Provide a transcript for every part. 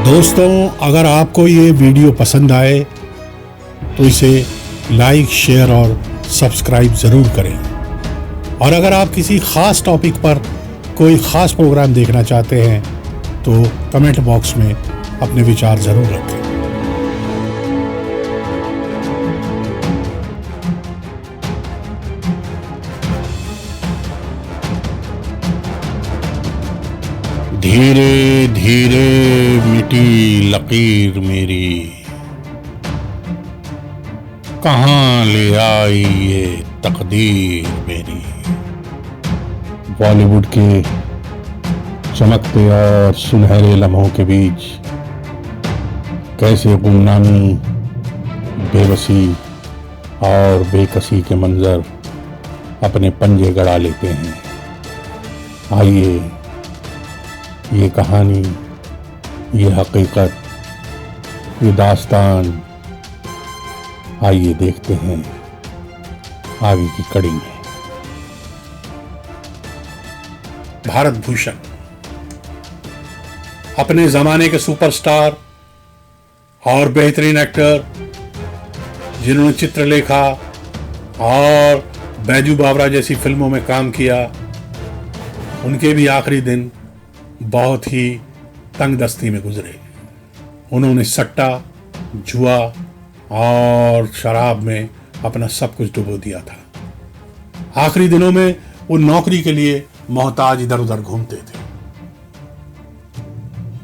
दोस्तों, अगर आपको ये वीडियो पसंद आए तो इसे लाइक, शेयर और सब्सक्राइब ज़रूर करें। और अगर आप किसी ख़ास टॉपिक पर कोई ख़ास प्रोग्राम देखना चाहते हैं तो कमेंट बॉक्स में अपने विचार ज़रूर रखें। धीरे धीरे मिटी लकीर मेरी, कहाँ ले आई ये तकदीर मेरी। बॉलीवुड के चमकते और सुनहरे लम्हों के बीच कैसे गुमनामी, बेबसी और बेकसी के मंजर अपने पंजे गड़ा लेते हैं। आइए, ये कहानी, ये हकीकत, ये दास्तान, आइए देखते हैं आगे की कड़ी में। भारत भूषण अपने जमाने के सुपरस्टार और बेहतरीन एक्टर, जिन्होंने चित्रलेखा और बैजू बावरा जैसी फिल्मों में काम किया, उनके भी आखिरी दिन बहुत ही तंगदस्ती में गुजरे। उन्होंने सट्टा, जुआ और शराब में अपना सब कुछ डुबो दिया था। आखिरी दिनों में वो नौकरी के लिए मोहताज इधर उधर घूमते थे।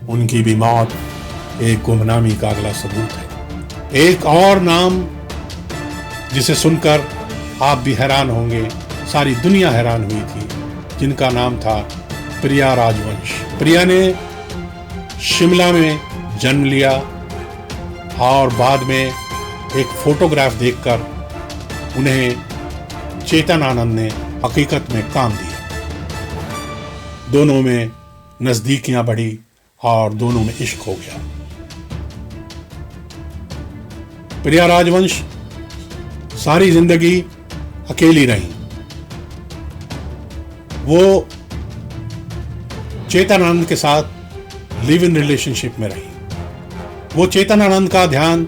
उनकी भी मौत एक गुमनामी का अगला सबूत है। एक और नाम जिसे सुनकर आप भी हैरान होंगे, सारी दुनिया हैरान हुई थी, जिनका नाम था प्रिया राजवंश। प्रिया ने शिमला में जन्म लिया और बाद में एक फोटोग्राफ देखकर उन्हें चेतन आनंद ने हकीकत में काम दिया। दोनों में नजदीकियां बढ़ी और दोनों में इश्क हो गया। प्रिया राजवंश सारी जिंदगी अकेली रही। वो चेतन आनंद के साथ लिव इन रिलेशनशिप में रही। वो चेतन आनंद का ध्यान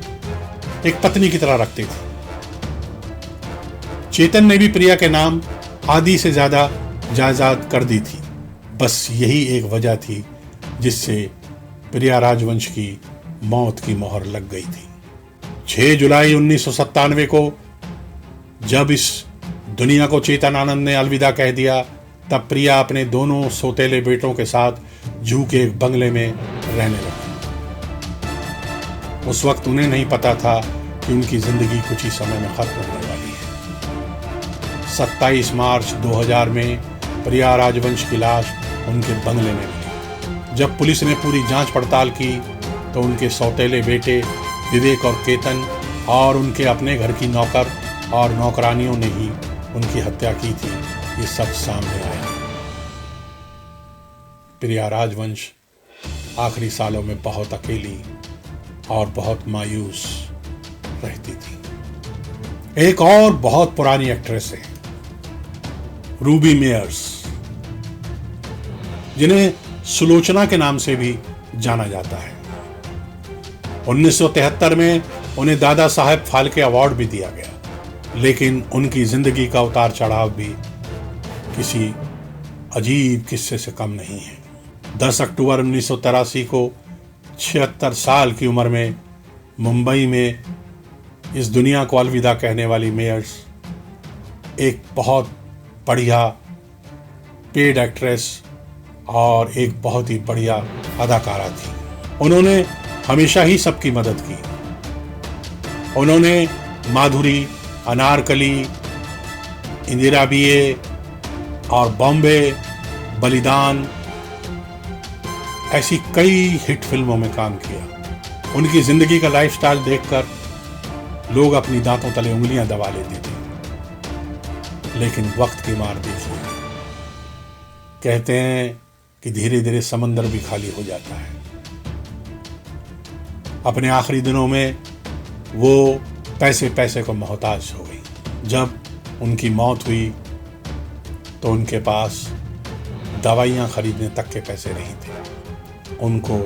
एक पत्नी की तरह रखती थी। चेतन ने भी प्रिया के नाम आधी से ज्यादा जायदाद कर दी थी। बस यही एक वजह थी जिससे प्रिया राजवंश की मौत की मोहर लग गई थी। 6 जुलाई 1997 को जब इस दुनिया को चेतन आनंद ने अलविदा कह दिया, तब प्रिया अपने दोनों सौतेले बेटों के साथ जूहू के एक बंगले में रहने लगी। उस वक्त उन्हें नहीं पता था कि उनकी जिंदगी कुछ ही समय में खत्म होने वाली है। 27 मार्च 2000 में प्रिया राजवंश की लाश उनके बंगले में मिली। जब पुलिस ने पूरी जांच पड़ताल की तो उनके सौतेले बेटे विवेक और केतन और उनके अपने घर की नौकर और नौकरानियों ने ही उनकी हत्या की थी, ये सब सामने आया। प्रिया राजवंश आखिरी सालों में बहुत अकेली और बहुत मायूस रहती थी। एक और बहुत पुरानी एक्ट्रेस है, रूबी मेयर्स, जिन्हें सुलोचना के नाम से भी जाना जाता है। 1973 में उन्हें दादा साहेब फाल्के अवार्ड भी दिया गया, लेकिन उनकी जिंदगी का उतार चढ़ाव भी किसी अजीब किस्से से कम नहीं है। 10 अक्टूबर 1983 को 76 साल की उम्र में मुंबई में इस दुनिया को अलविदा कहने वाली मेयर्स एक बहुत बढ़िया पेड एक्ट्रेस और एक बहुत ही बढ़िया अदाकारा थी। उन्होंने हमेशा ही सबकी मदद की। उन्होंने माधुरी, अनारकली, इंदिरा बीए और बॉम्बे, बलिदान ऐसी कई हिट फिल्मों में काम किया। उनकी जिंदगी का लाइफस्टाइल देखकर लोग अपनी दांतों तले उंगलियां दबा लेते थे, लेकिन वक्त की मार देखिए। कहते हैं कि धीरे धीरे समंदर भी खाली हो जाता है। अपने आखिरी दिनों में वो पैसे को मोहताज हो गई। जब उनकी मौत हुई तो उनके पास दवाइयाँ खरीदने तक के पैसे नहीं थे। उनको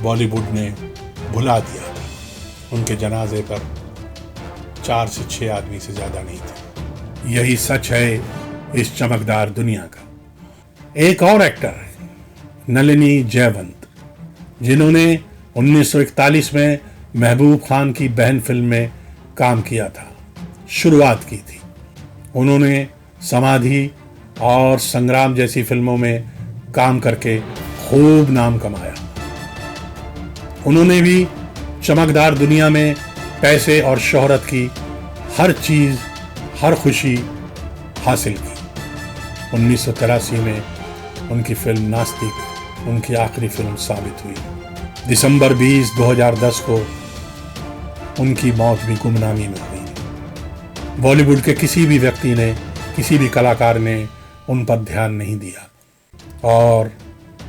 बॉलीवुड ने भुला दिया था। उनके जनाजे पर 4 से 6 आदमी से ज्यादा नहीं थे। यही सच है इस चमकदार दुनिया का। एक और एक्टर है नलिनी जयवंत, जिन्होंने 1941 में महबूब खान की बहन फिल्म में काम किया था, शुरुआत की थी। उन्होंने समाधि और संग्राम जैसी फिल्मों में काम करके खूब नाम कमाया। उन्होंने भी चमकदार दुनिया में पैसे और शोहरत की हर चीज, हर खुशी हासिल की। 1983 में उनकी फिल्म नास्तिक उनकी आखिरी फिल्म साबित हुई। दिसंबर 20, 2010 को उनकी मौत भी गुमनामी में हुई। बॉलीवुड के किसी भी व्यक्ति ने, किसी भी कलाकार ने उन पर ध्यान नहीं दिया और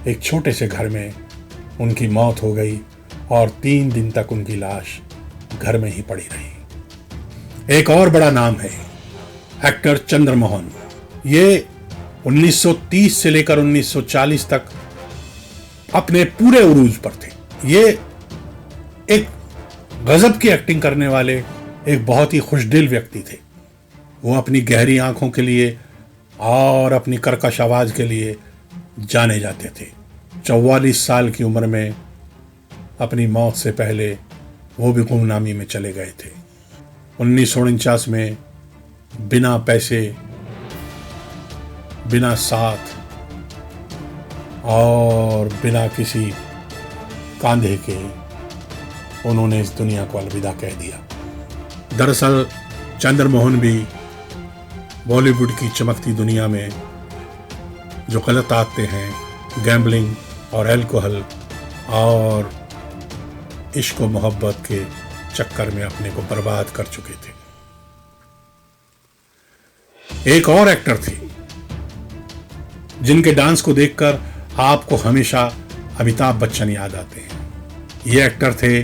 एक छोटे से घर में उनकी मौत हो गई और 3 दिन तक उनकी लाश घर में ही पड़ी रही। एक और बड़ा नाम है एक्टर चंद्रमोहन। ये 1930 से लेकर 1940 तक अपने पूरे उरूज पर थे। ये एक गजब की एक्टिंग करने वाले एक बहुत ही खुशदिल व्यक्ति थे। वो अपनी गहरी आंखों के लिए और अपनी कर्कश आवाज के लिए जाने जाते थे। 44 साल की उम्र में अपनी मौत से पहले वो भी गुमनामी में चले गए थे। 1949 में बिना पैसे, बिना साथ और बिना किसी कांधे के उन्होंने इस दुनिया को अलविदा कह दिया। दरअसल चंद्रमोहन भी बॉलीवुड की चमकती दुनिया में जो गलत आदतें हैं, गैम्बलिंग और अल्कोहल और इश्क और मोहब्बत के चक्कर में अपने को बर्बाद कर चुके थे। एक और एक्टर थी जिनके डांस को देखकर आपको हमेशा अमिताभ बच्चन याद आते हैं। ये एक्टर थे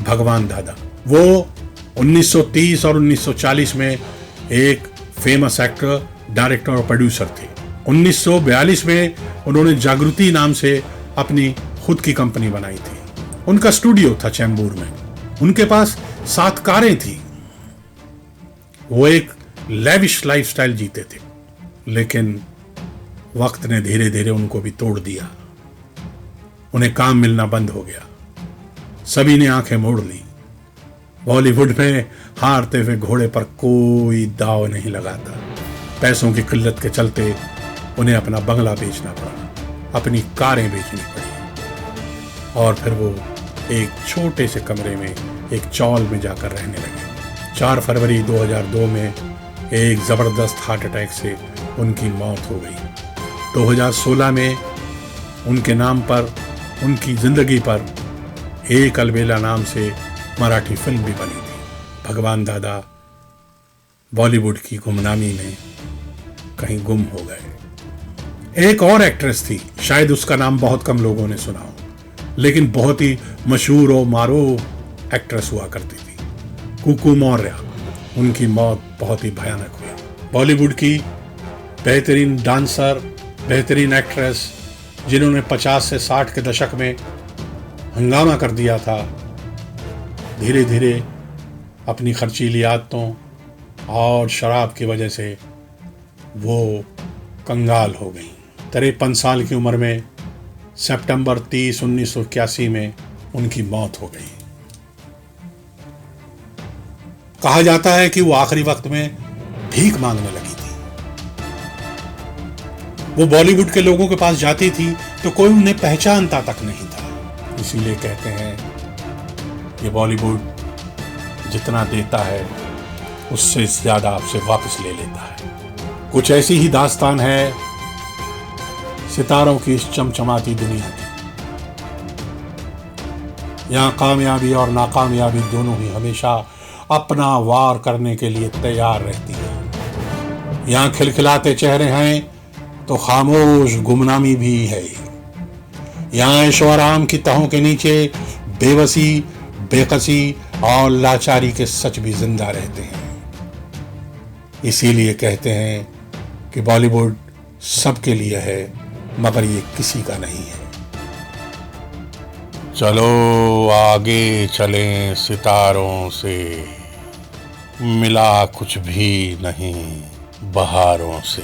भगवान दादा। वो 1930 और 1940 में एक फेमस एक्टर, डायरेक्टर और प्रोड्यूसर थे। 1942 में उन्होंने जागृति नाम से अपनी खुद की कंपनी बनाई थी। उनका स्टूडियो था चैम्बूर में। उनके पास 7 कारें थी। वो एक लेविश लाइफस्टाइल जीते थे, लेकिन वक्त ने धीरे धीरे उनको भी तोड़ दिया। उन्हें काम मिलना बंद हो गया। सभी ने आंखें मोड़ ली। बॉलीवुड में हारते हुए घोड़े पर कोई दाव नहीं लगाता। पैसों की किल्लत के चलते उन्हें अपना बंगला बेचना पड़ा, अपनी कारें बेचनी पड़ी और फिर वो एक छोटे से कमरे में एक चौल में जाकर रहने लगे। 4 फरवरी 2002 में एक जबरदस्त हार्ट अटैक से उनकी मौत हो गई। 2016 में उनके नाम पर, उनकी जिंदगी पर एक अलबेला नाम से मराठी फिल्म भी बनी थी। भगवान दादा बॉलीवुड की गुमनामी में कहीं गुम हो गए। एक और एक्ट्रेस थी, शायद उसका नाम बहुत कम लोगों ने सुना हो, लेकिन बहुत ही मशहूर और मारूफ एक्ट्रेस हुआ करती थी, कुकू मौर्य। उनकी मौत बहुत ही भयानक हुई। बॉलीवुड की बेहतरीन डांसर, बेहतरीन एक्ट्रेस, जिन्होंने 50 से 60 के दशक में हंगामा कर दिया था, धीरे धीरे अपनी खर्चीली आदतों और शराब की वजह से वो कंगाल हो गई। 53 साल की उम्र में सितंबर 30, 1981 में उनकी मौत हो गई। कहा जाता है कि वो आखिरी वक्त में भीख मांगने लगी थी। वो बॉलीवुड के लोगों के पास जाती थी तो कोई उन्हें पहचानता तक नहीं था। इसीलिए कहते हैं कि बॉलीवुड जितना देता है उससे ज्यादा आपसे वापस ले लेता है। कुछ ऐसी ही दास्तान है सितारों की इस चमचमाती दुनिया की। यहाँ कामयाबी और नाकामयाबी दोनों ही हमेशा अपना वार करने के लिए तैयार रहती है। यहाँ खिलखिलाते चेहरे हैं तो खामोश गुमनामी भी है। यहाँ ऐशोआराम की तहों के नीचे बेबसी, बेकसी और लाचारी के सच भी जिंदा रहते हैं। इसीलिए कहते हैं कि बॉलीवुड सबके लिए है, मगर ये किसी का नहीं है। चलो आगे चलें सितारों से, मिला कुछ भी नहीं बहारों से।